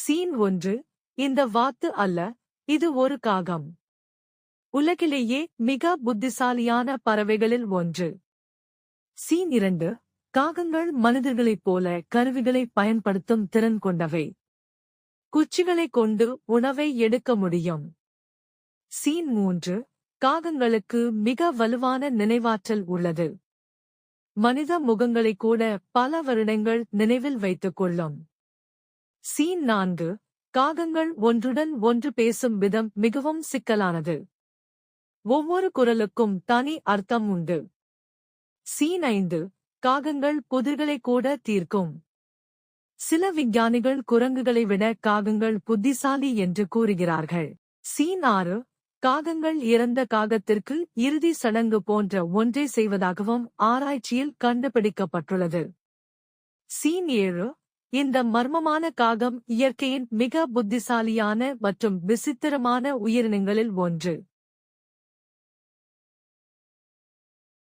Scene 1. இந்த வாத்து அல்ல, இது ஒரு காகம். உலகிலேயே மிக புத்திசாலியான பறவைகளில் ஒன்று. சீன் 2. காகங்கள் மனிதர்களைப் போல கருவிகளை பயன்படுத்தும் திறன் கொண்டவை. குச்சிகளைக் கொண்டு உணவை எடுக்க முடியும். சீன் 3. காகங்களுக்கு மிக வலுவான நினைவாற்றல் உள்ளது. மனித முகங்களைக் கூட பல வருடங்கள் நினைவில் வைத்துக் கொள்ளும். சீன் 4. காகங்கள் ஒன்றுடன் ஒன்று பேசும் விதம் மிகவும் சிக்கலானது. ஒவ்வொரு குரலுக்கும் தனி அர்த்தம் உண்டு. சீன் 5. காகங்கள் புதிர்களை கூட தீர்க்கும். சில விஞ்ஞானிகள் குரங்குகளை விட காகங்கள் புத்திசாலி என்று கூறுகிறார்கள். சீன் 6. காகங்கள் இறந்த காகத்திற்கு இறுதி சடங்கு போன்ற ஒன்றை செய்வதாகவும் ஆராய்ச்சியில் கண்டுபிடிக்கப்பட்டுள்ளது. சீன் 7. இந்த மர்மமான காகம் இயற்கையின் மிக புத்திசாலியான மற்றும் விசித்திரமான உயிரினங்களில் ஒன்று.